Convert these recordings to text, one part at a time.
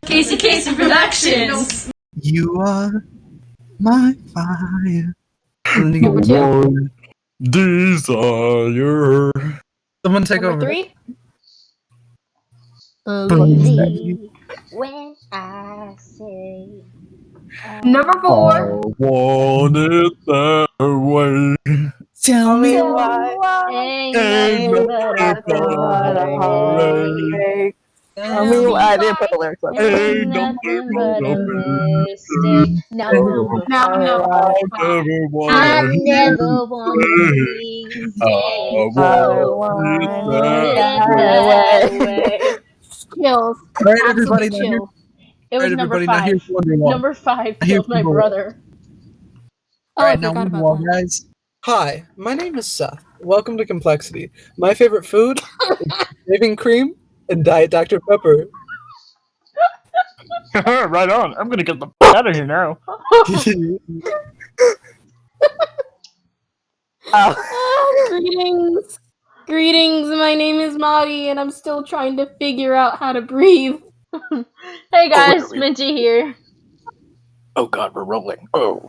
Casey Productions. You are my fire. Number two. One desire. Someone take Number over. 3. Believe when I say. Number 4. I want it that way. Tell me why ain't Ain't nothing but a heartache. Tell me why I didn't put the lyrics up. Ain't nothing but a mistake. No, I never want to be that way. Chills. Alright, everybody, Absolute now chill. It was number everybody, now 5. here's Wonderwall. Number 5 Here's killed my Wonderwall. brother. Oh, I Alright, now forgot about Wonderwall, that. guys. Hi, my name is Seth. Welcome to Complexity. My favorite food is shaving cream and Diet Dr. Pepper. Right on. I'm gonna get the f out of here now. Greetings, my name is Maudie, and I'm still trying to figure out how to breathe. Hey guys, Minty here. Oh god, we're rolling. Oh.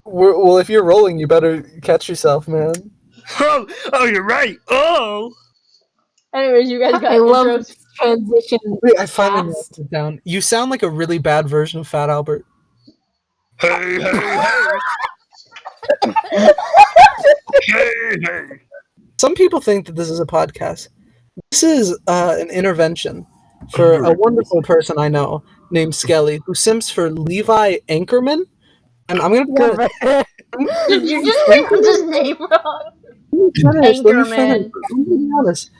Well, if you're rolling, you better catch yourself, man. Oh, you're right. Oh. Anyways, you guys got I love intros. this transition. Wait, I finally Fast. wrote it down. You sound like a really bad version of Fat Albert. Hey, hey, hey. Hey. Some people think that this is a podcast. This is an intervention for a wonderful person I know named Skelly, who simps for Levi Anchorman. And I'm gonna be honest. Did you just pronounce his name wrong? Let me Anchorman. finish. I'm gonna be honest.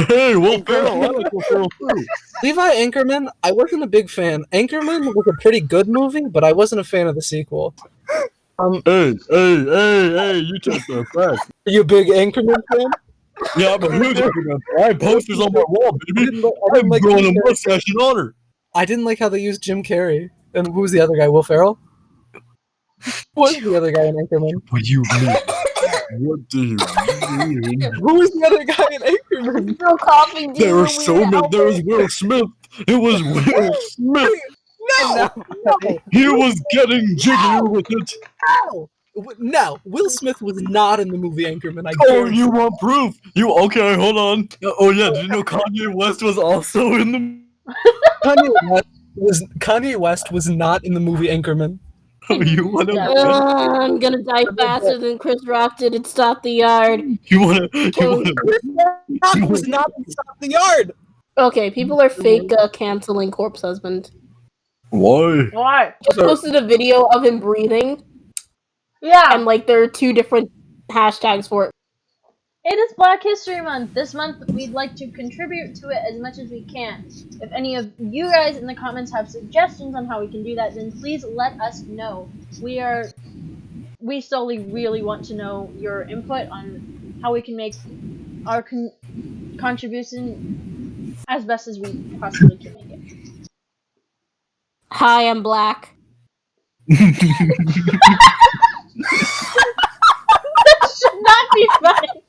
Hey, Will Ferrell. I like Will Ferrell too. Levi Anchorman, I wasn't a big fan. Anchorman was a pretty good movie, but I wasn't a fan of the sequel. Hey, you take that back. Are you a big Anchorman fan? Yeah, I'm a huge fan. I have posters on my wall, baby. I'm like growing a Jim Carrey. mustache in honor. I didn't like how they used Jim Carrey. And who was the other guy? Will Ferrell? Who was the other guy in Anchorman? What do you mean? What do you mean? Who was the other guy in Anchorman? Still coughing. There were so many. There was Will Smith. It was Will Smith. No! He was getting jiggy with it. No, Will Smith was not in the movie Anchorman. I Oh, guarantee. you want proof? You okay? Hold on. Oh yeah, did you know Kanye West was also in the? Kanye West was not in the movie Anchorman. You want to? I'm gonna die faster than Chris Rock did at Stop the Yard. You want to? Rock was not in Stop the Yard. Okay, people are fake canceling Corpse Husband. Why? Why? Just posted a video of him breathing, Yeah, and like there are 2 different hashtags for it. it is Black History Month. This month, we'd like to contribute to it as much as we can. If any of you guys in the comments have suggestions on how we can do that, then please let us know. We solely really want to know your input on how we can make our contribution as best as we possibly can make it. Hi, I'm black. That should not be funny.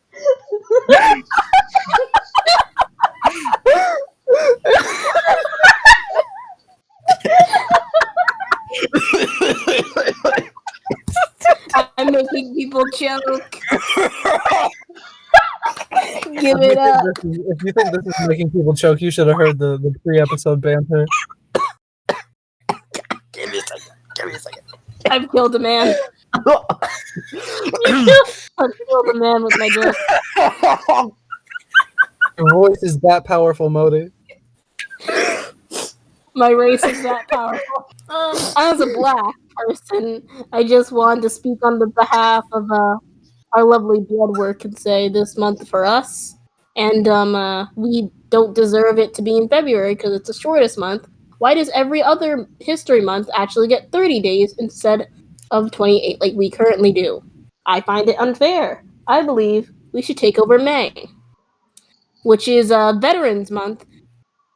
I'm making people choke. Give it up. If you think this is making people choke, you should have heard the pre-episode banter. Give me a second. I've killed a man. I've killed a man with my dick. Your voice is that powerful, Modi. My race is that powerful. As a black person, I just wanted to speak on the behalf of our lovely blood work and say this month for us. And we don't deserve it to be in February because it's the shortest month. Why does every other history month actually get 30 days instead of 28 like we currently do? I find it unfair. I believe we should take over May, which is Veterans Month.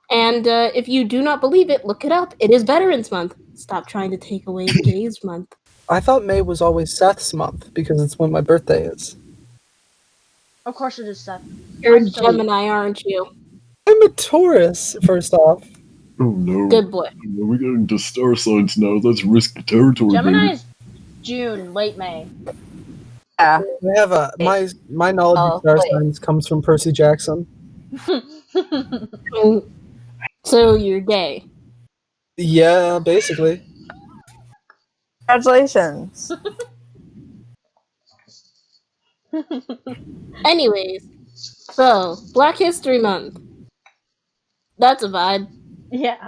And if you do not believe it, look it up. It is Veterans Month. Stop trying to take away Gays Month. I thought May was always Seth's month because it's when my birthday is. Of course it is, Seth. You're a Gemini, aren't you? I'm a Taurus, first off. Oh no. Good boy. We're getting into star signs now. That's risky territory, Gemini's June, late May. Yeah. I have my knowledge of star signs comes from Percy Jackson. So you're gay. Yeah, basically. Congratulations. Anyways, so Black History Month. That's a vibe. Yeah.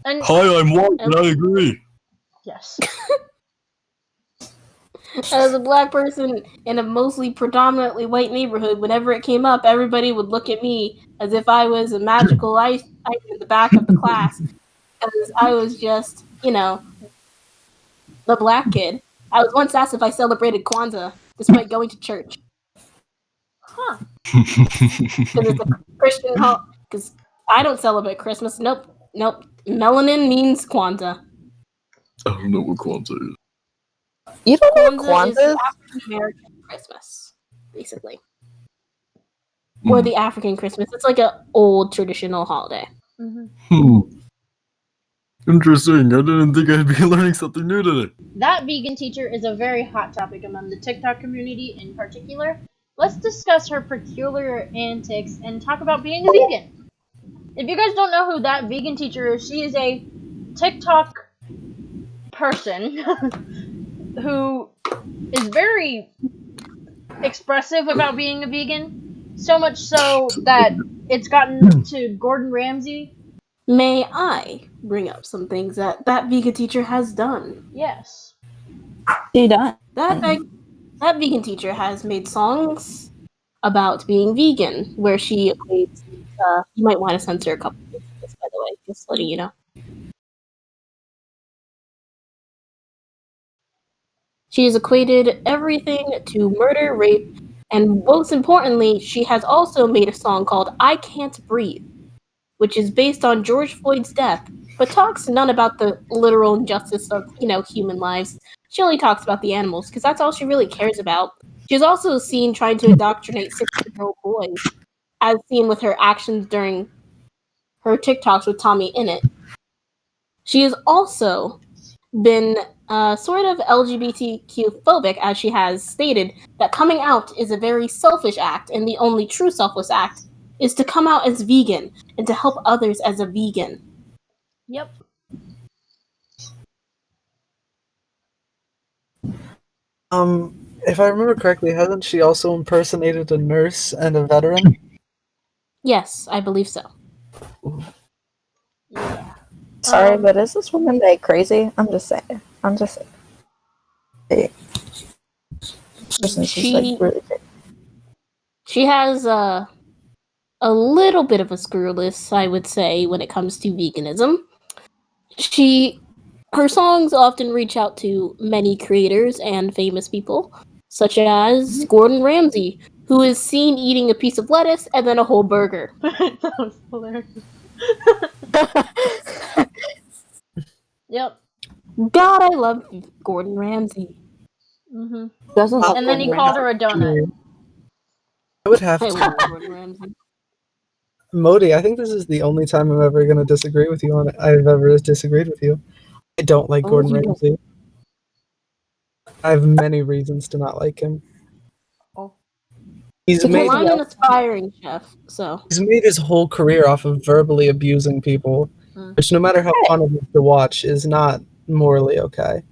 And Hi, I'm white, and I agree. yes. As a black person in a mostly predominantly white neighborhood, whenever it came up, everybody would look at me as if I was a magical item in the back of the class. Because I was just, the black kid. I was once asked if I celebrated Kwanzaa despite going to church. Huh. Because it's a Christian holiday. Because I don't celebrate Christmas. Nope. Melanin means Kwanzaa. I don't know what Kwanzaa is. You don't know what Kwanzaa is the Kwanzaa is? African American Christmas, basically. Or the African Christmas. It's like an old traditional holiday. Interesting. I didn't think I'd be learning something new today. That vegan teacher is a very hot topic among the TikTok community in particular. Let's discuss her peculiar antics and talk about being a vegan. If you guys don't know who that vegan teacher is, she is a TikTok person who is very expressive about being a vegan. So much so that it's gotten to Gordon Ramsay. May I bring up some things that vegan teacher has done? Yes. You done? That vegan teacher has made songs about being vegan, where she equates. You might want to censor a couple of this, by the way, just letting you know. She has equated everything to murder, rape, and most importantly, she has also made a song called "I Can't Breathe," which is based on George Floyd's death, but talks none about the literal injustice of, human lives. She only talks about the animals, because that's all she really cares about. She's also seen trying to indoctrinate 16-year-old boys, as seen with her actions during her TikToks with Tommy Innit. She has also been sort of LGBTQ phobic, as she has stated that coming out is a very selfish act, and the only true selfless act is to come out as vegan and to help others as a vegan. Yep. If I remember correctly, hasn't she also impersonated a nurse and a veteran? Yes, I believe so. Yeah. Sorry, but is this woman like crazy? I'm just saying. Hey. Person's just like really crazy. She has a little bit of a screw loose, I would say, when it comes to veganism. Her songs often reach out to many creators and famous people, such as Gordon Ramsay, who is seen eating a piece of lettuce and then a whole burger. That was hilarious. Yep. God, I love Gordon Ramsay. Mm-hmm. Doesn't And then he called her a donut. I would have I to. love Gordon Ramsay. Modi, I think this is the only time I'm ever going to disagree with you on it. I've ever disagreed with you. I don't like Gordon you Ramsay. I have many reasons to not like him. Oh. He's Because made I'm an aspiring chef, so. he's made his whole career off of verbally abusing people, which no matter how fun it is to watch, is not morally okay.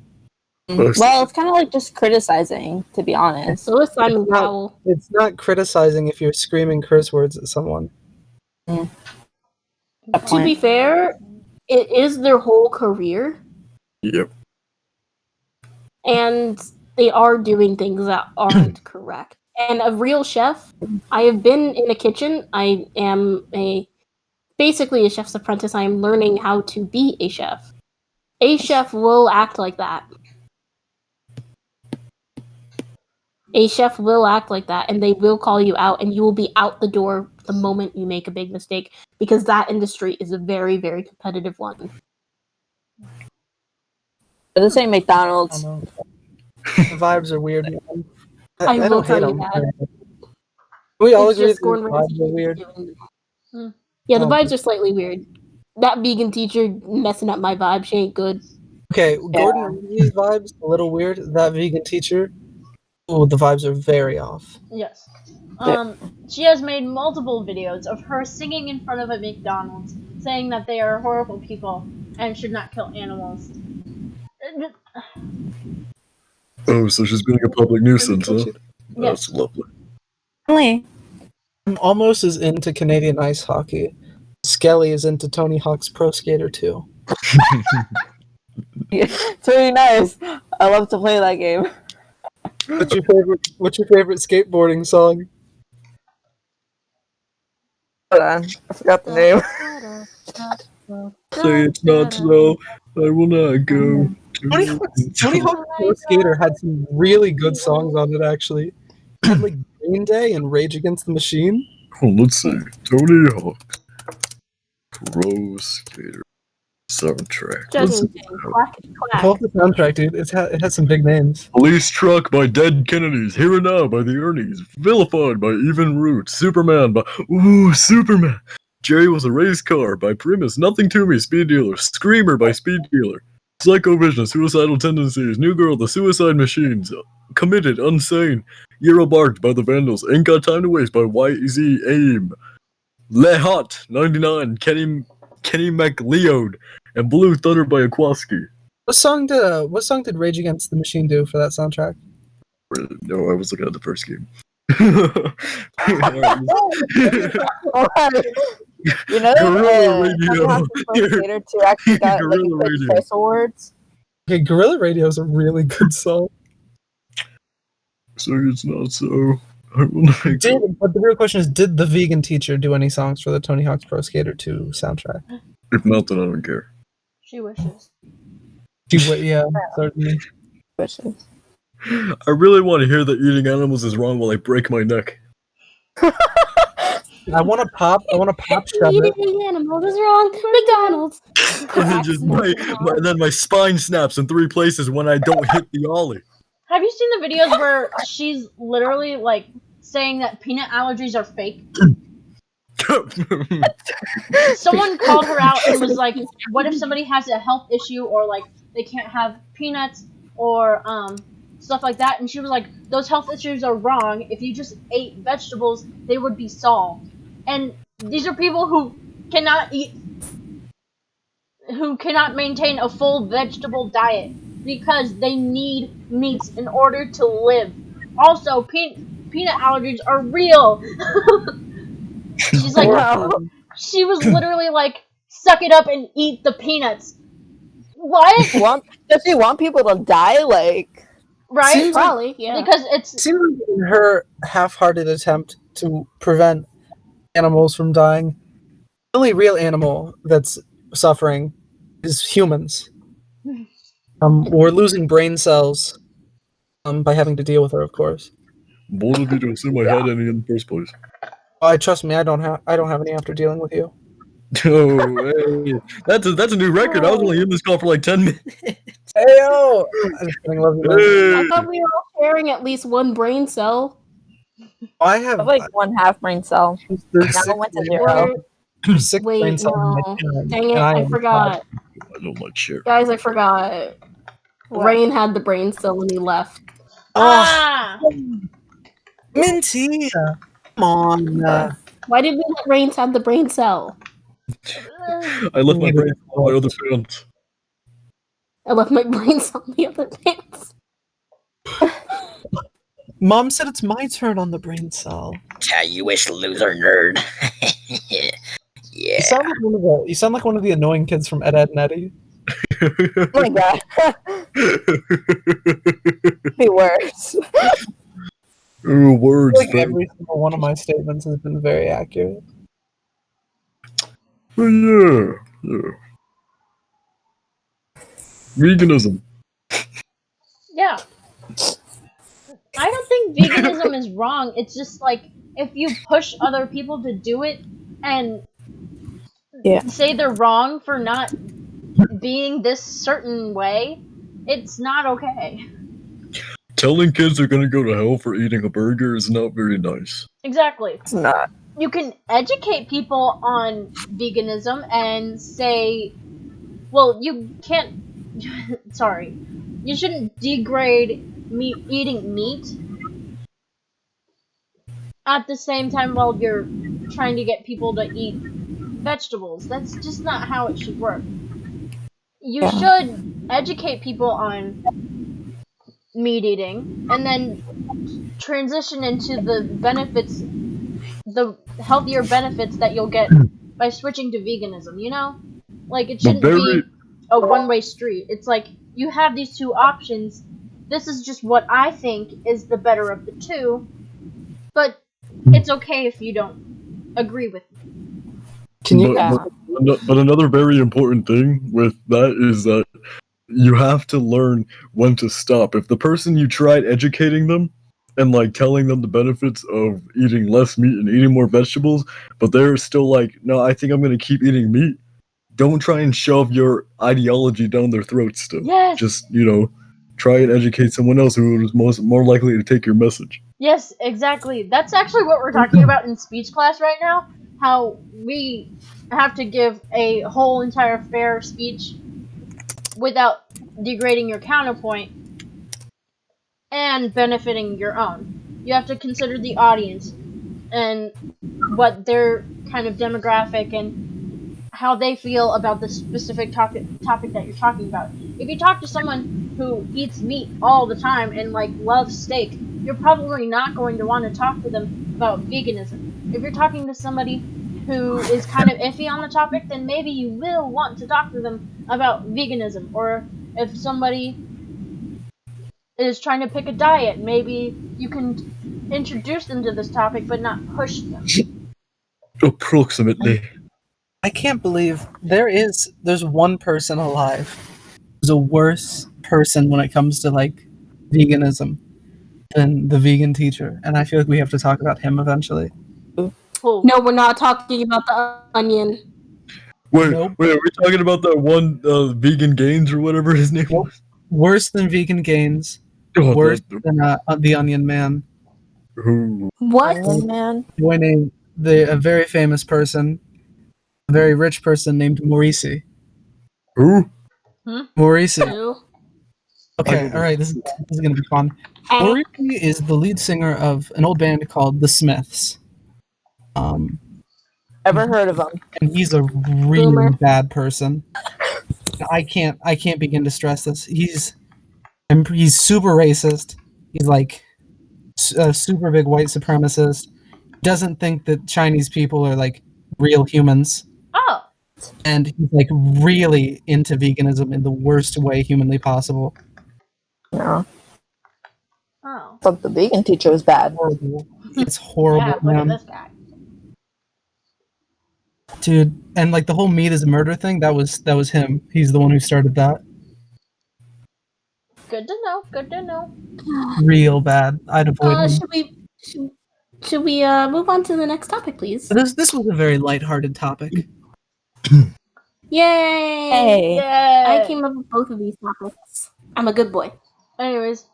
Well, it's kind of like just criticizing, to be honest. So is Simon Cowell. It's not criticizing if you're screaming curse words at someone. To be fair, it is their whole career. Yep. And they are doing things that aren't correct. And a real chef, I have been in a kitchen. I am basically a chef's apprentice. I am learning how to be a chef. A chef will act like that. A chef will act like that, and they will call you out, and you will be out the door the moment you make a big mistake, because that industry is a very, very competitive one. But this ain't McDonald's. The vibes are weird. Man. I will don't hate tell you him. that. We all It's agree just that the Gordon vibes are Ramsay weird. Yeah, the Oh. vibes are slightly weird. That vegan teacher messing up my vibe. She ain't good. Okay, Gordon Ramsay's vibes a little weird. That vegan teacher, oh, the vibes are very off. Yes. She has made multiple videos of her singing in front of a McDonald's, saying that they are horrible people and should not kill animals. Oh, so she's being a public nuisance, huh? Yes. That's lovely. Really? I'm almost as into Canadian ice hockey. Skelly is into Tony Hawk's Pro Skater 2. It's really nice. I love to play that game. What's your favorite skateboarding song? Hold on, I forgot the name. Say it's not so, I will not go. Tony Hawk's Pro Skater had some really good songs on it, actually. It had like Green Day and Rage Against the Machine. Oh, let's see. Tony Hawk. Pro Skater. Soundtrack. Judging clack. Pull up the soundtrack, dude. It has some big names. Police Truck by Dead Kennedys. Here and Now by the Ernies. Vilified by Even Root. Superman by Superman. Jerry Was a Race Car by Primus. Nothing to Me, Speed Dealer. Screamer by Speed Dealer. Psychovision, Suicidal Tendencies. New Girl, The Suicide Machines. Committed, Unsane. Euro Barked by The Vandals. Ain't Got Time to Waste by YZ AIM. Le Hot 99. Kenny McLeod. And Blue Thunder by Aquaski. What song did Rage Against the Machine do for that soundtrack? No, I was looking at the first game. You know, Guerrilla Radio. Skater 2 actually got like Guerrilla Critics' Radio. Choice Awards. Okay, Guerrilla Radio is a really good song. So it's not so. I will not go. But the real question is, did the vegan teacher do any songs for the Tony Hawk's Pro Skater 2 soundtrack? If not, then I don't care. She wishes. Yeah, certainly. Wishes. I really want to hear that eating animals is wrong while I break my neck. I want to pop shove it. Eating animals is wrong. McDonald's. And then just my spine snaps in 3 places when I don't hit the ollie. Have you seen the videos where she's literally like saying that peanut allergies are fake? Someone called her out and was like, what if somebody has a health issue or like they can't have peanuts or stuff like that? And she was like, those health issues are wrong. If you just ate vegetables, they would be solved. And these are people who cannot maintain a full vegetable diet because they need meats in order to live. Also, peanut allergies are real. She's like, she was literally like, suck it up and eat the peanuts. What? Does she want people to die? Like, Right? Seems like- Probably, yeah. Because it's It seems like in her half-hearted attempt to prevent animals from dying, the only real animal that's suffering is humans. We're losing brain cells by having to deal with her, of course. Both of you don't see my head any in the first place. Trust me, I don't have any after dealing with you. Oh, hey. That's a new record. I was only in this call for like 10 minutes. Heyo! I'm just kidding, love you, man. I thought we were all sharing at least one brain cell. I I have have like one half brain cell. there's Now six, it went to Or- 0. six brain Wait, cells in my no. hand, Dang it, and I am forgot. I don't like share. Guys, I forgot. What? Rain had the brain cell when he left. ah. Minty! Come on. Why did we let Rain have the brain cell? I left my brain on my other fans. I left my brain cell in the other pants. Mom said it's my turn on the brain cell. Yeah, you wish, loser nerd. Yeah. You sound like one of the annoying kids from Ed, Edd n Eddy. Oh my god. Be worse. Oh, words. Like every single one of my statements has been very accurate. Oh, yeah. Veganism. Yeah. I don't think veganism is wrong. It's just like if you push other people to do it and say they're wrong for not being this certain way, it's not okay. Telling kids they're gonna go to hell for eating a burger is not very nice. Exactly. It's not. You can educate people on veganism and say, well, you can't. Sorry. You shouldn't degrade eating meat at the same time while you're trying to get people to eat vegetables. That's just not how it should work. You should educate people on meat eating and then transition into the benefits, the healthier benefits that you'll get by switching to veganism, you know? Like, it shouldn't be a one-way street. It's like, you have these two options. This is just what I think is the better of the two, but it's okay if you don't agree with me. But another very important thing with that is that you have to learn when to stop. If the person you tried educating them and like telling them the benefits of eating less meat and eating more vegetables, but they're still like, no, I think I'm gonna keep eating meat. Don't try and shove your ideology down their throats still. Yes. Just, try and educate someone else who is more likely to take your message. Yes, exactly. That's actually what we're talking about in speech class right now. How we have to give a whole entire fair speech without degrading your counterpoint and benefiting your own. You have to consider the audience and what their kind of demographic and how they feel about the specific topic that you're talking about. If you talk to someone who eats meat all the time and like loves steak, you're probably not going to want to talk to them about veganism. If you're talking to somebody who is kind of iffy on the topic, then maybe you will want to talk to them about veganism. Or if somebody is trying to pick a diet, maybe you can introduce them to this topic but not push them. Approximately. I can't believe there's one person alive who's a worse person when it comes to like veganism than the vegan teacher, and I feel like we have to talk about him eventually. Cool. No, we're not talking about the onion. Wait, Nope. are we talking about that one Vegan Gains or whatever his name was? Worse than Vegan Gains. Oh, Worse than the Onion Man. Who? What? Onion Man. Boy named a very famous person, a very rich person named Morisi. Who? Morisi. Who? Okay, all right, this is gonna be fun. Morisi is the lead singer of an old band called The Smiths. Ever heard of him? And he's a really bad person. I can't begin to stress this. He's super racist. He's like a super big white supremacist. Doesn't think that Chinese people are like real humans. Oh. And he's like really into veganism in the worst way humanly possible. No. Oh. I thought the vegan teacher was bad. Horrible. It's horrible, Yeah, look man. at this guy. Dude, and like the whole meat is a murder thing, that was him. He's the one who started that. Good to know. Good to know. Real bad. I'd avoid him. Should we move on to the next topic, please? This was a very lighthearted topic. Yay! Hey. Yeah. I came up with both of these topics. I'm a good boy. Anyways,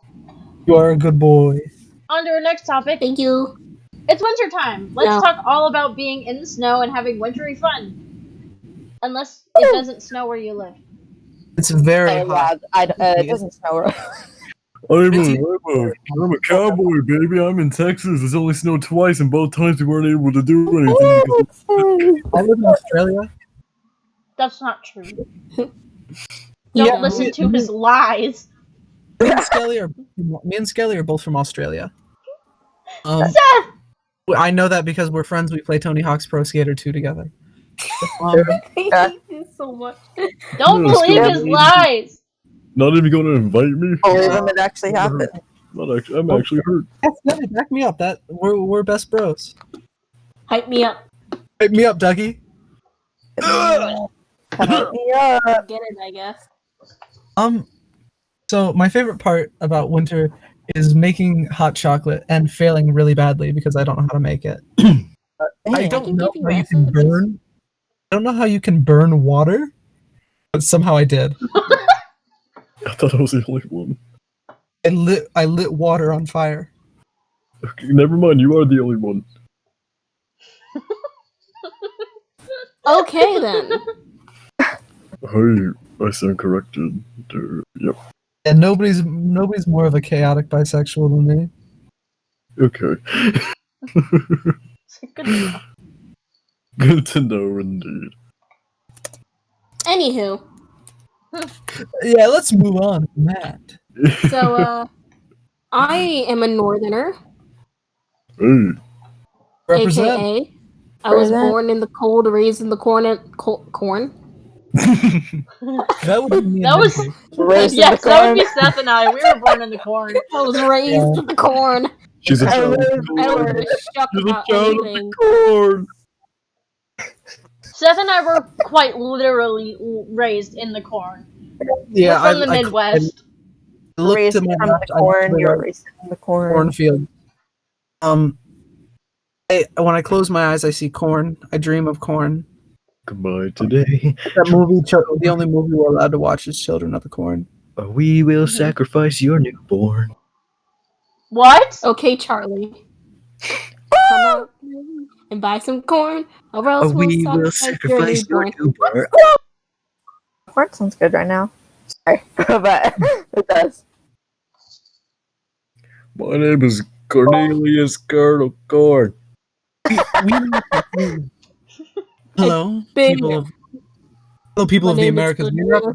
You are a good boy. on to our next topic. Thank you. It's winter time. Let's No. talk all about being in the snow and having wintry fun. Unless it doesn't snow where you live. It's very Hey, hot. it doesn't snow. I'm a cowboy, baby. I'm in Texas. It's only snowed twice, and both times we weren't able to do anything. I live in Australia. That's not true. Don't Yeah, listen to his lies. Me and Skelly are both from Australia. Seth! I know that because we're friends. We play Tony Hawk's Pro Skater 2 together. I hate you so much. Don't No, believe Skelly. his lies. Not even going to invite me? Believe him, it actually happened. I'm actually hurt. Skelly, back me up. That we're best bros. Hype me up. Hype me up, Dougie. Yeah. Get it, I guess. So my favorite part about winter is making hot chocolate and failing really badly because I don't know how to make it. I don't know how you can burn. I don't know how you can burn water, but somehow I did. I thought I was the only one. I lit water on fire. Okay, never mind, you are the only one. Okay then. Hey, I stand corrected. Yep. And nobody's more of a chaotic bisexual than me. Okay. Good to know. Good to know, indeed. Anywho, Yeah, let's move on from that. so I am a northerner, Hey. Represent. aka I was Present. born in the cold, raised in the corn. That would be me. That was Raised in yes, the that would be corn. Seth and I. We were born in the corn. I was raised in the corn. She's a I child. was I don't give a shuck She's a about child of anything. the corn. Seth and I were quite literally raised in the corn. Yeah, We're from the Midwest. I looked Raised to my from left. the corn. I You're see raised in the a corn. cornfield. When I close my eyes, I see corn. I dream of corn. Goodbye today. That movie, the only movie we're allowed to watch is Children of the Corn. We will sacrifice your newborn. What? Okay, Charlie. Come out and buy some corn, or else We we'll will sacrifice your sacrifice your newborn. newborn. Corn sounds good right now. Sorry, but it does. My name is Cornelius Colonel Corn. Hello, Big- people of My the name is Americas. Cornelia.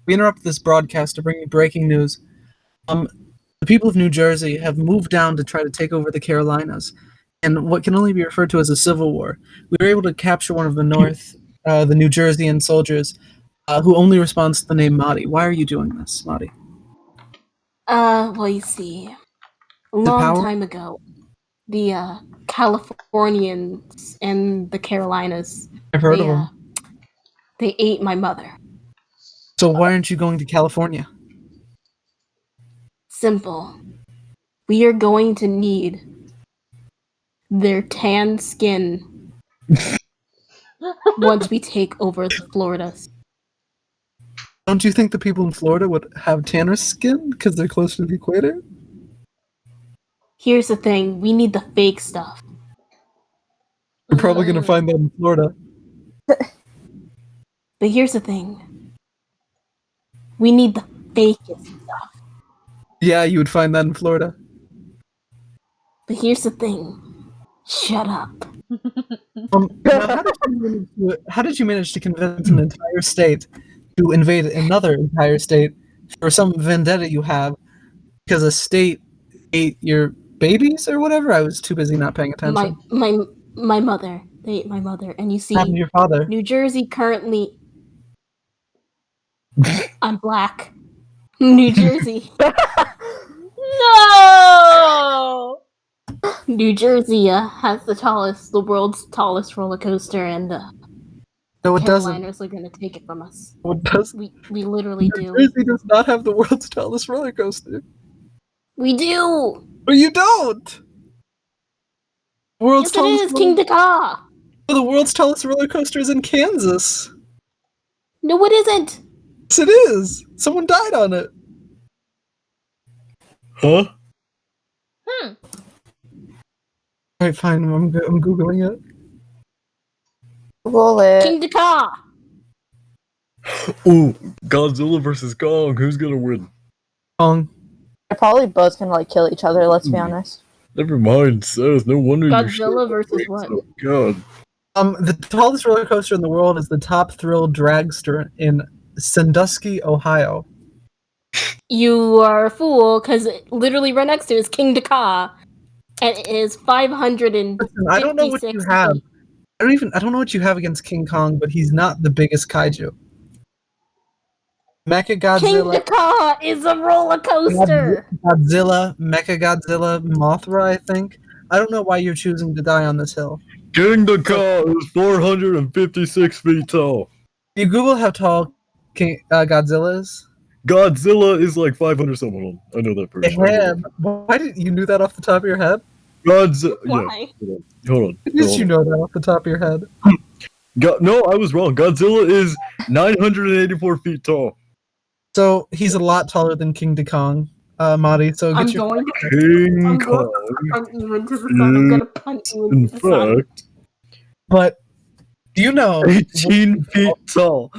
We interrupt this broadcast to bring you breaking news. The people of New Jersey have moved down to try to take over the Carolinas, and what can only be referred to as a civil war. We were able to capture one of the North, the New Jerseyan soldiers, who only responds to the name Marty. Why are you doing this, Marty? Well, you see, a long power? time ago, the Californians and the Carolinas, I've heard they, of them. they ate my mother. So why aren't you going to California? Simple. We are going to need their tan skin once we take over the Floridas. Don't you think the people in Florida would have tanner skin because they're closer to the equator? Here's the thing, we need the fake stuff. You're probably going to find that in Florida. But here's the thing. We need the fakest stuff. Yeah, you would find that in Florida. But here's the thing. Shut up. Now, how did you manage to convince an entire state to invade another entire state for some vendetta you have because a state ate your babies or whatever? I was too busy not paying attention. My mother. They ate my mother. And you see, What happened to your father? New Jersey currently... I'm black. New Jersey. No! New Jersey has the world's tallest roller coaster, and No, it doesn't. Carolinas are going to take it from us. No, it doesn't. We literally New do. Jersey does not have the world's tallest roller coaster. We do! But you don't! Yes, it is! King Dakar! The world's tallest roller coaster is in Kansas. No, it isn't! Yes, it is. Someone died on it. Huh? Alright, fine. I'm googling it. Google it. King Dakar! Ooh, Godzilla versus Kong. Who's gonna win? Kong. They're probably both gonna like kill each other. Let's be honest. Never mind, Seth. No wonder you're Godzilla versus what? Oh God. The tallest roller coaster in the world is the Top Thrill Dragster in Sandusky, Ohio. You are a fool, because literally right next to it is King Dakar. And it is 556 Listen, I don't know what you have. feet. I don't know what you have against King Kong, but he's not the biggest kaiju. King Mechagodzilla, Dakar is a roller coaster! Godzilla, Mechagodzilla, Mothra, I think. I don't know why you're choosing to die on this hill. King Dakar is 456 feet tall. You Google how tall Godzilla is? Godzilla is like 500 something. I know that for sure. Man, why did you knew that off the top of your head? Godzilla. Why? Yeah. Hold on. Yes, you know that off the top of your head. No, I was wrong. Godzilla is 984 feet tall. So he's a lot taller than King Kong. Marty. So I'm get your. going. King I'm going Kong. to punt you into the sun. I'm gonna punt you In into the sun. fact, But do you know? 18 feet tall.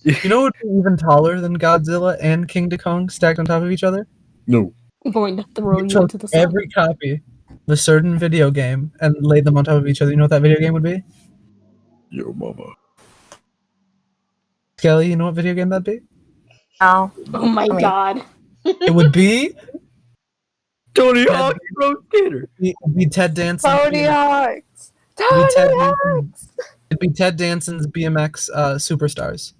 You know what would be even taller than Godzilla and King Kong stacked on top of each other? No. I'm going to throw You you took into the sun. every copy of a certain video game and laid them on top of each other. You know what that video game would be? Yo, mama. Skelly, you know what video game that'd be? No. Oh my god. It would be Tony Ted- Hawk Pro Skater. it'd be Ted Danson's Tony BMX. Hawks! It'd be Ted Tony Danson's, it'd be Ted Danson's BMX Superstars.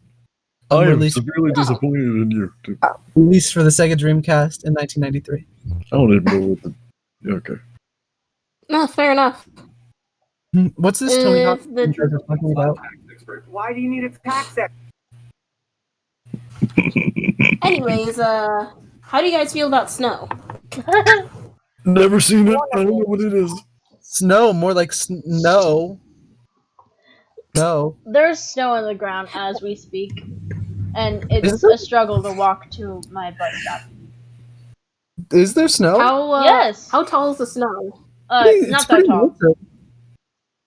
I am Released, severely disappointed in you. Dude. released for the Sega Dreamcast in 1993. I don't even know what the. Okay. No, fair enough. What's this Tony Hawk If you the- guys are talking about? Why do you need a tax expert? Anyways, how do you guys feel about snow? Never seen it. I don't know what it is. Snow, more like snow. No. There's snow on the ground as we speak, and Is it's there? a struggle to walk to my bus stop. Is there snow? How Yes. How tall is the snow? It's not that pretty tall. melted.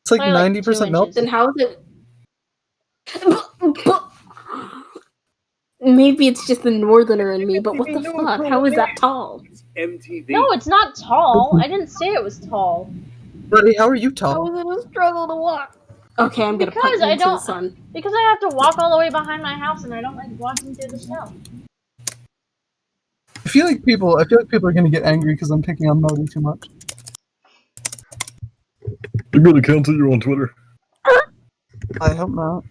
It's like Probably like 90% 2 melted. Then how is it? Maybe it's just the northerner in me, but what the fuck? How is that tall? MTV. No, it's not tall. I didn't say it was tall. Buddy, how are you How tall? is it a struggle to walk? Okay, I'm gonna Because put you I into the don't- sun. Because I have to walk all the way behind my house, and I don't like walking through the snow. I feel like people are gonna get angry because I'm picking on Modi too much. I'm gonna cancel you on Twitter. I hope not.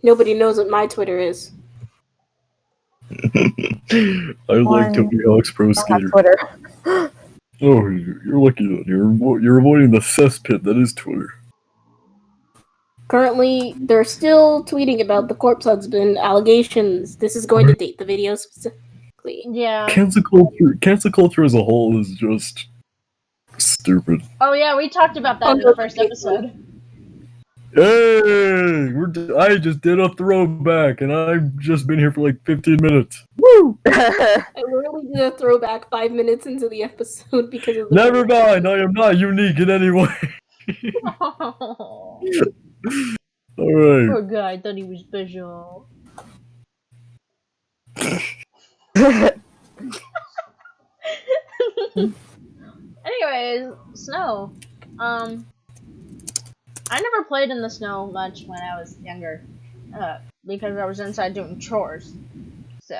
Nobody knows what my Twitter is. I like Tony Hawk's Pro on Skater. Twitter. Oh, you're lucky that you're avoiding the cesspit that is Twitter. Currently, they're still tweeting about the corpse husband allegations. This is going to date the video specifically. Yeah. Cancel culture as a whole is just stupid. Oh yeah, we talked about that in the first episode. Hey, I just did a throwback, and I've just been here for like 15 minutes. Woo! I literally did a throwback 5 minutes into the episode because of the Never mind, I am not unique in any way. Oh, Alright. poor guy, I thought he was special. Anyways, snow. I never played in the snow much when I was younger, because I was inside doing chores. So.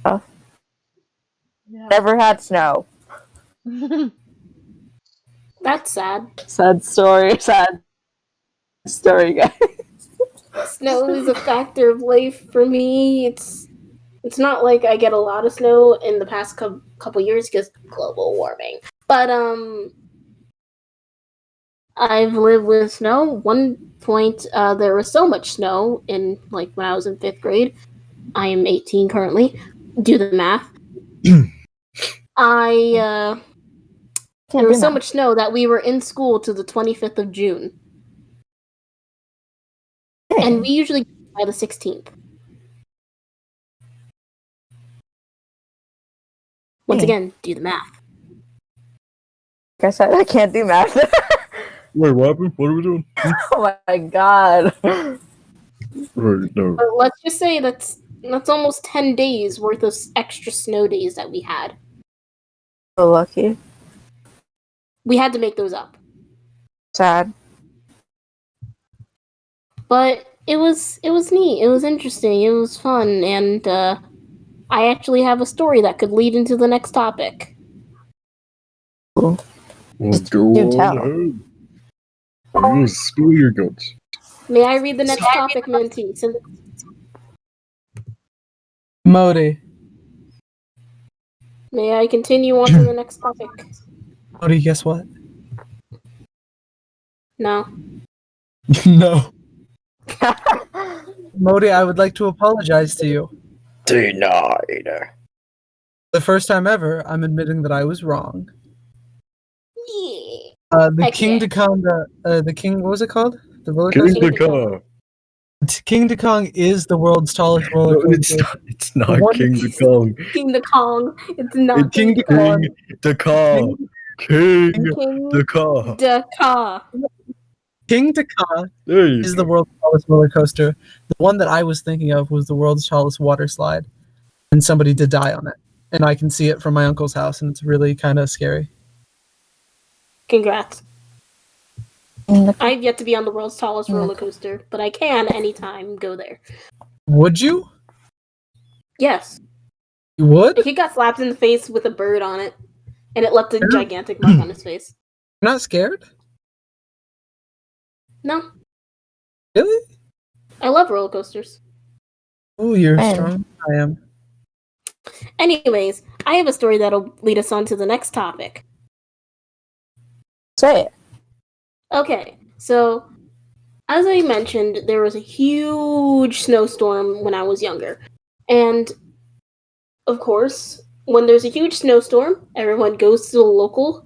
Oh. Yeah. Never had snow. That's sad. Sad story, guys. Snow is a factor of life for me. It's not like I get a lot of snow in the past couple years because global warming. But I've lived with snow. One point, there was so much snow in like when I was in 5th grade. I am 18 currently. Do the math. There was so much snow that we were in school to the 25th of June. And we usually go by the 16th. Once again, do the math. Like I said, I can't do math. Wait, what happened? What are we doing? Oh my god. Right, no. But let's just say that's almost 10 days worth of extra snow days that we had. So lucky. We had to make those up. Sad. But it was neat. It was interesting. It was fun, and I actually have a story that could lead into the next topic. Well, go do on tell. ahead. Yes, spill your guts. May I read the next topic, Minty? Modi. May I continue on to the next topic? Modi, guess what? No. No. Modi, I would like to apologize to you. Denied. The first time ever, I'm admitting that I was wrong. Yeah. The Heck King yeah. Dakanda, the King, what was it called? The roller King coaster? Dakar. King Kong is the world's tallest roller No, coaster. it's not The one- King Kong. King the Kong. It's not King King Kong. the Car. King King the Car. the Ka. King Kong There you is go. the world's tallest roller coaster. The one that I was thinking of was the world's tallest water slide, and somebody did die on it. And I can see it from my uncle's house, and it's really kind of scary. Congrats. King the- I've yet to be on the world's tallest roller coaster, but I can anytime go there. Would you? Yes. You would? He got slapped in the face with a bird on it, and it left a gigantic mark on his face. You're not scared? No, Really? I love roller coasters. Oh, you're Man. strong. I am. Anyways, I have a story that'll lead us on to the next topic. Say it. Okay, so as I mentioned, there was a huge snowstorm when I was younger. And of course, when there's a huge snowstorm, everyone goes to the local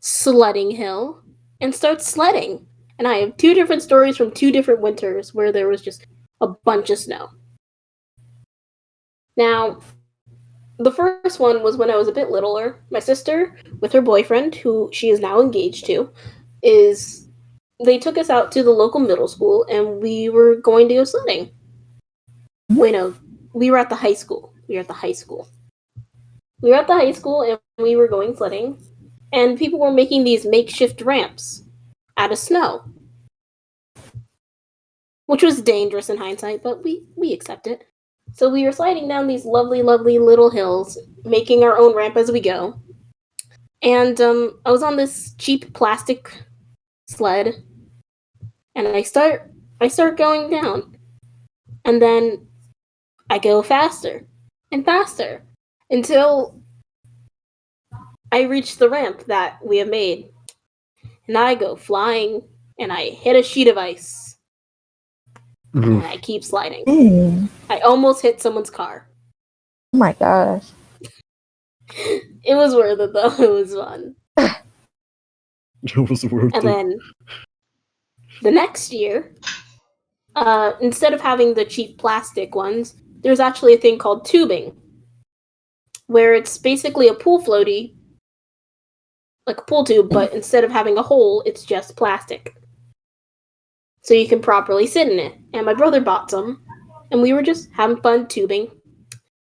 sledding hill and starts sledding. And I have two different stories from two different winters where there was just a bunch of snow. Now, the first one was when I was a bit littler. My sister, with her boyfriend, who she is now engaged to, they took us out to the local middle school and we were going to go sledding. Wait, no, we were at the high school. We were at the high school and we were going sledding, and people were making these makeshift ramps out of snow, which was dangerous in hindsight, but we accept it. So we were sliding down these lovely, lovely little hills, making our own ramp as we go. And I was on this cheap plastic sled, and I start going down, and then I go faster and faster until I reach the ramp that we have made, and I go flying, and I hit a sheet of ice, and I keep sliding. Oh I almost hit someone's car. my gosh. It was worth it though. It was fun. It was worth And it. then the next year, instead of having the cheap plastic ones, there's actually a thing called tubing, where it's basically a pool floaty, like a pool tube, but instead of having a hole, it's just plastic. So you can properly sit in it. And my brother bought some, and we were just having fun tubing.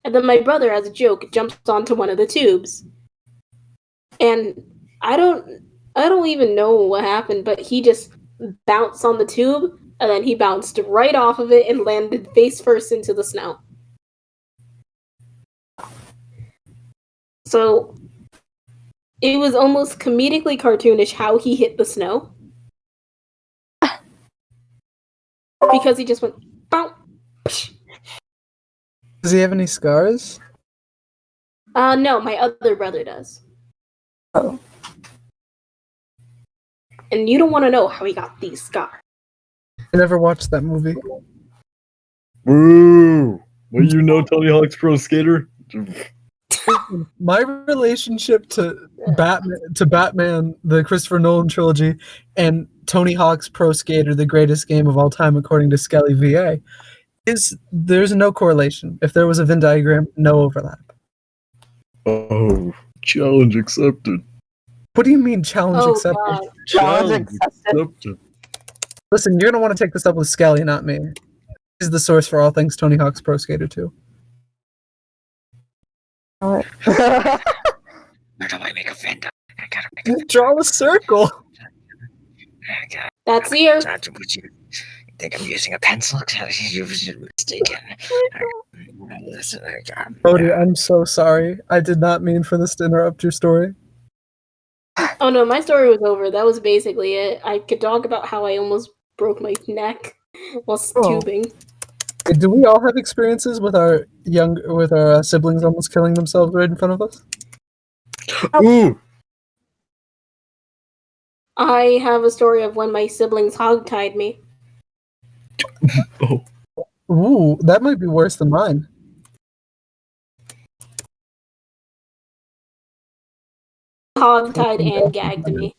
And then my brother, as a joke, jumps onto one of the tubes. And I don't even know what happened, but he just bounced on the tube, and then he bounced right off of it and landed face first into the snow. So it was almost comedically cartoonish how he hit the snow. Because he just went, bow. Does he have any scars? No, my other brother does. Oh. And you don't want to know how he got these scars. I never watched that movie. Woo! What you know, Tony Hawk's Pro Skater? My relationship to Batman, the Christopher Nolan trilogy, and Tony Hawk's Pro Skater, the greatest game of all time, according to Skelly VA, is there's no correlation. If there was a Venn diagram, no overlap. Oh, challenge accepted. What do you mean challenge Oh, accepted? God. Challenge accepted. Listen, you're gonna want to take this up with Skelly, not me. He's the source for all things Tony Hawk's Pro Skater 2. Alright. Where do I make a Venn? I gotta make a Draw a circle. I gotta, That's the earth. would you think I'm using a pencil? You was mistaken. Bodhi, I'm so sorry. I did not mean for this to interrupt your story. Oh no, my story was over. That was basically it. I could talk about how I almost broke my neck while tubing. Hey, do we all have experiences with our siblings almost killing themselves right in front of us? Ooh! I have a story of when my siblings hogtied me. Oh. Ooh, that might be worse than mine. Hogtied and gagged me.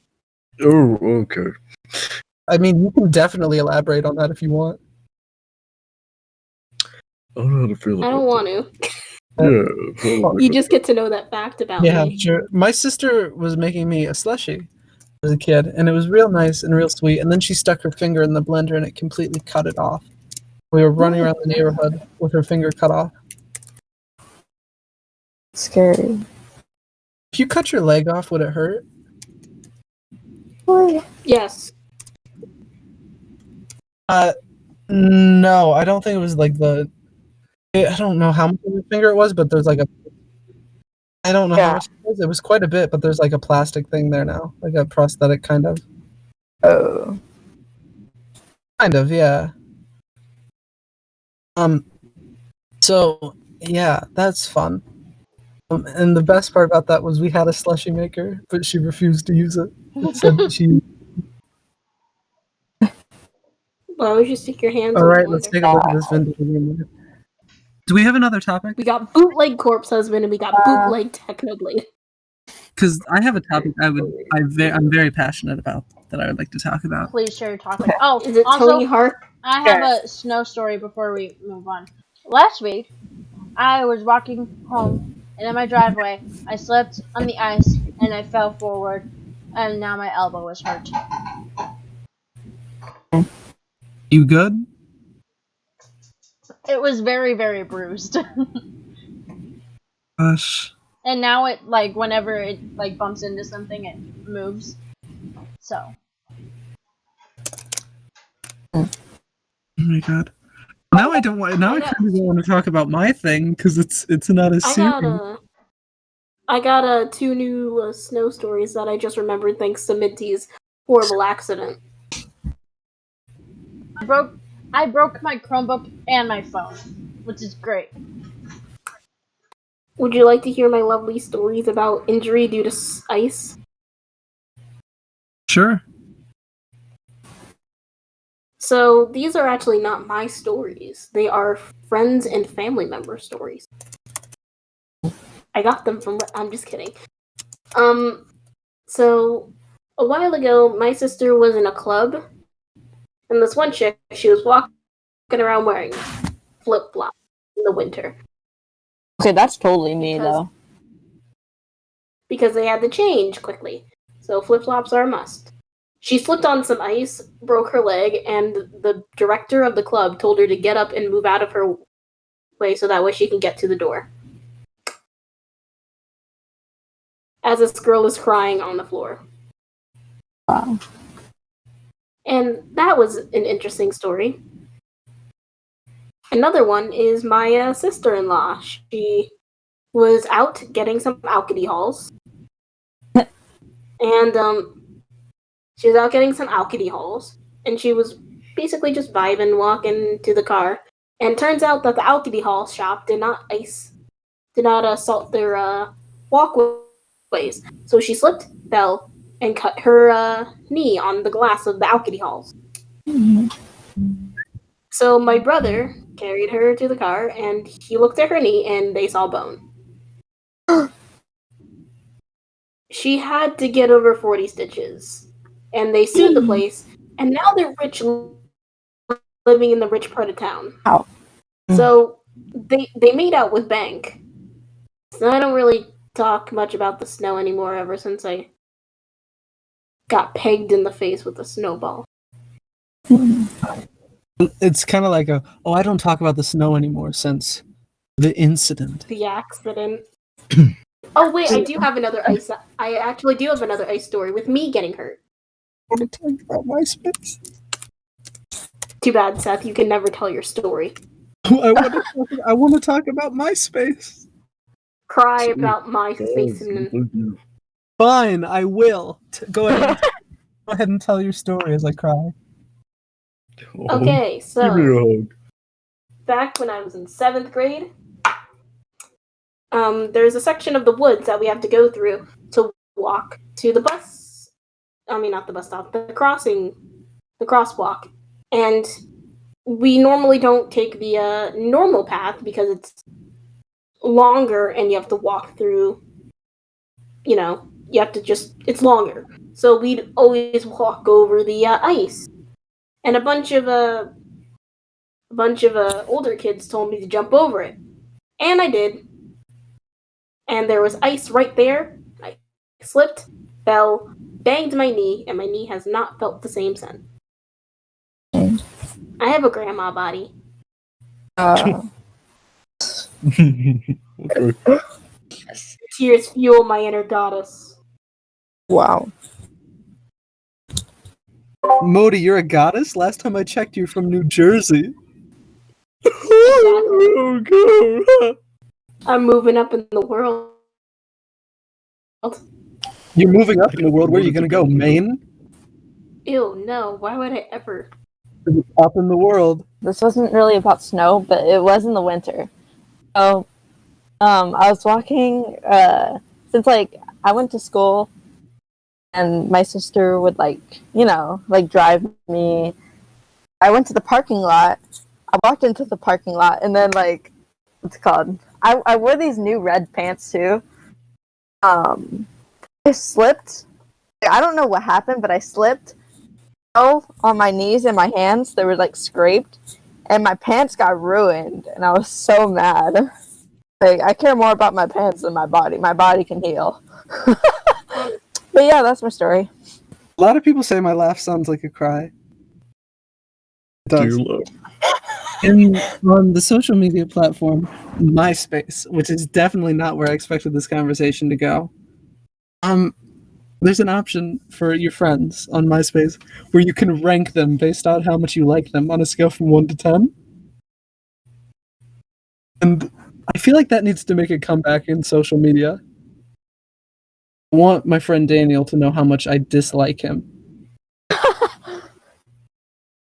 Oh, okay. I mean, you can definitely elaborate on that if you want. I don't know how to feel about I don't want to. Yeah, probably. You just get to know that fact about Yeah, me. sure. My sister was making me a slushie as a kid, and it was real nice and real sweet. And then she stuck her finger in the blender, and it completely cut it off. We were running around the neighborhood with her finger cut off. Scary. If you cut your leg off, would it hurt? Yes. No, I don't think it was like I don't know how much of a finger it was, but there's like I don't know how much it was. It was quite a bit, but there's like a plastic thing there now, like a prosthetic kind of. Oh. Kind of, yeah. So yeah, that's fun. And the best part about that was we had a slushie maker, but she refused to use it. It said she. Why would you stick your hands All in right, the let's blender? take a look at this vintage. Do we have another topic? We got bootleg corpse husband and we got bootleg technoblade. Because I have a topic I'm very passionate about that I would like to talk about. Please share your topic. Oh, Is it also, Tony Hawk? I have a snow story before we move on. Last week, I was walking home, and in my driveway, I slipped on the ice, and I fell forward, and now my elbow is hurt. You good? It was very, very bruised. Gosh. And now it, like, whenever it, like, bumps into something, it moves. So. Oh my god. Now I don't want. Now I kind of don't want to talk about my thing because it's not as serious. I got 2 new snow stories that I just remembered thanks to Minty's horrible accident. I broke my Chromebook and my phone, which is great. Would you like to hear my lovely stories about injury due to ice? Sure. So these are actually not my stories. They are friends and family member stories. I got them from. I'm just kidding. So a while ago, my sister was in a club, and this one chick, she was walking around wearing flip-flops in the winter. Okay, that's totally me, though. Because they had to change quickly. So flip-flops are a must. She slipped on some ice, broke her leg, and the director of the club told her to get up and move out of her way so that way she can get to the door. As this girl is crying on the floor. Wow. And that was an interesting story. Another one is my sister-in-law. She was out getting some alcohols. And she was out getting some alcohols. And she was basically just vibing, walking to the car. And turns out that the alcohol shop did not salt their walkways. So she slipped, fell, and cut her knee on the glass of the alcohols. Mm-hmm. So my brother carried her to the car, and he looked at her knee, and they saw bone. She had to get over 40 stitches, and they sued the place, and now they're rich, living in the rich part of town. Ow. So they made out with Bank. So I don't really talk much about the snow anymore ever since I got pegged in the face with a snowball. It's kind of like I don't talk about the snow anymore since the incident. The accident. Oh wait, I do have another ice. I actually do have another ice story with me getting hurt. I want to talk about MySpace. Too bad, Seth. You can never tell your story. I want to talk about MySpace. Cry about my face and Fine, I will. Go ahead. Go ahead and tell your story as I cry. Okay, Give me a so hug. back when I was in 7th grade, there's a section of the woods that we have to go through to walk to the bus. I mean, not the bus stop, the crosswalk. And we normally don't take the normal path because it's longer and you have to walk through, it's longer. So we'd always walk over the ice. And a bunch of a bunch of older kids told me to jump over it. And I did. And there was ice right there. I slipped, fell, banged my knee, and my knee has not felt the same since. I have a grandma body. Okay. Tears fuel my inner goddess. Wow. Modi, you're a goddess? Last time I checked, you're from New Jersey. Oh, God. I'm moving up in the world. You're moving up in the world. Where are you going to go? Maine? Ew, no. Why would I ever? Up in the world. This wasn't really about snow, but it was in the winter. So, I was walking, since, like, I went to school, and my sister would, like, drive me. I went to the parking lot. I walked into the parking lot, and then, like, what's it called? I wore these new red pants, too. I slipped. I don't know what happened, but I slipped. On my knees and my hands, they were, like, scraped. And my pants got ruined, and I was so mad. Like, I care more about my pants than my body. My body can heal. But yeah, that's my story. A lot of people say my laugh sounds like a cry. It does. Do love. On the social media platform, MySpace, which is definitely not where I expected this conversation to go. There's an option for your friends on MySpace where you can rank them based on how much you like them on a scale from 1 to 10. And I feel like that needs to make a comeback in social media. I want my friend Daniel to know how much I dislike him.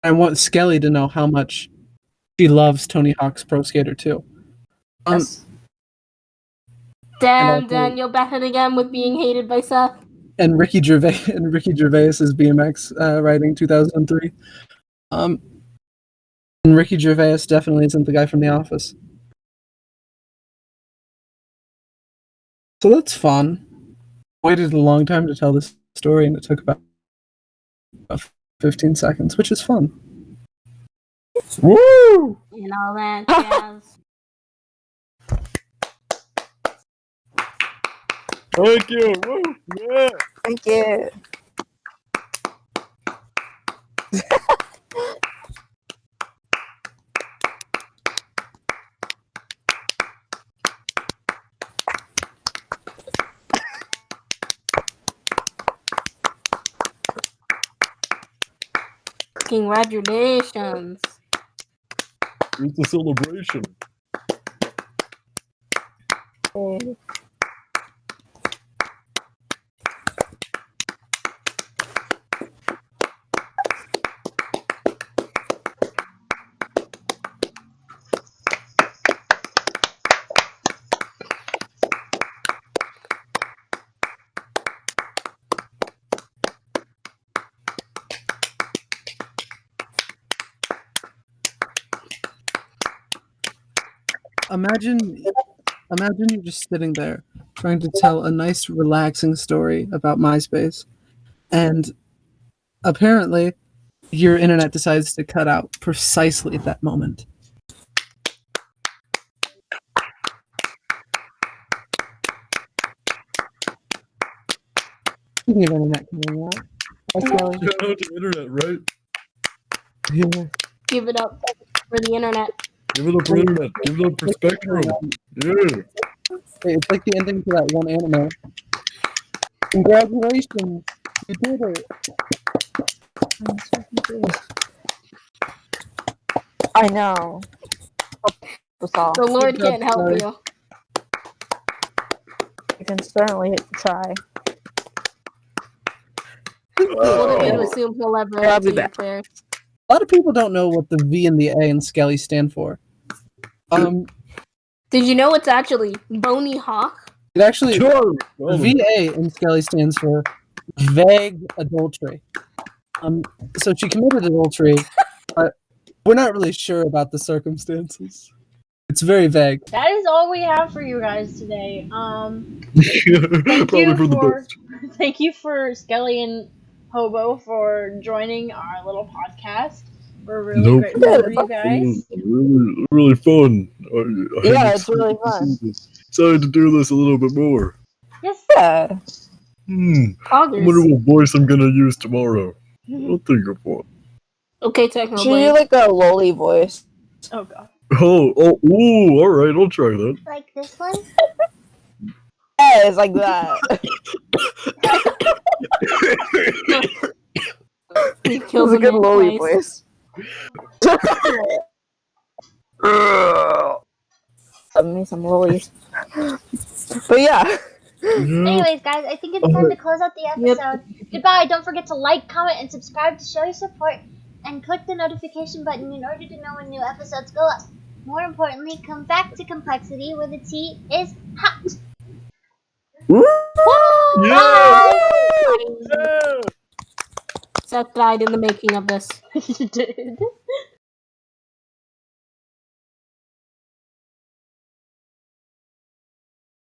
I want Skelly to know how much she loves Tony Hawk's Pro Skater 2. Yes. Damn, Daniel back at it again with being hated by Seth. And Ricky Gervais's BMX riding 2003. And Ricky Gervais definitely isn't the guy from The Office. So that's fun. Waited a long time to tell this story, and it took about 15 seconds, which is fun. Woo! And all that jazz. Thank you. Woo. Yeah. Thank you. Congratulations. It's a celebration. Imagine you're just sitting there trying to tell a nice, relaxing story about MySpace, and apparently your internet decides to cut out precisely at that moment. Speaking of internet coming out, Shout out to internet, right? yeah. Give it up for the internet. Give it up for internet. Give it up for Spectrum. Yeah. It's like the ending to that one anime. Congratulations, you did it. I know. The Lord Good job, can't help Skelly. you. You can certainly try. What are you to assume he'll ever I'll be do back. prayers? A lot of people don't know what the V and the A in Skelly stand for. Did you know it's actually Bony Hawk? It actually Sure. VA in Skelly stands for vague adultery. So she committed adultery, but we're not really sure about the circumstances. It's very vague. That is all we have for you guys today. Probably for the best. Thank you for Skelly and Hobo for joining our little podcast. We're really Nope. grateful Yeah, for you guys. Really, really fun. Yeah, it's really fun. Excited to do this a little bit more. Yes. Yeah. I wonder Poggers. what voice I'm gonna use tomorrow. I'll think of one. Okay, Techno Should you like a lolly voice? Oh god. Ooh, alright, I'll try that. Like this one? Yeah, it's like that. He It kills was a him good in lolly place. voice. Give me some lollies. But yeah. Anyways, guys, I think it's time to close out the episode. Goodbye. Don't forget to like, comment, and subscribe to show your support. And click the notification button in order to know when new episodes go up. More importantly, come back to Complexity where the tea is hot. Yeah! Seth died in the making of this. You did.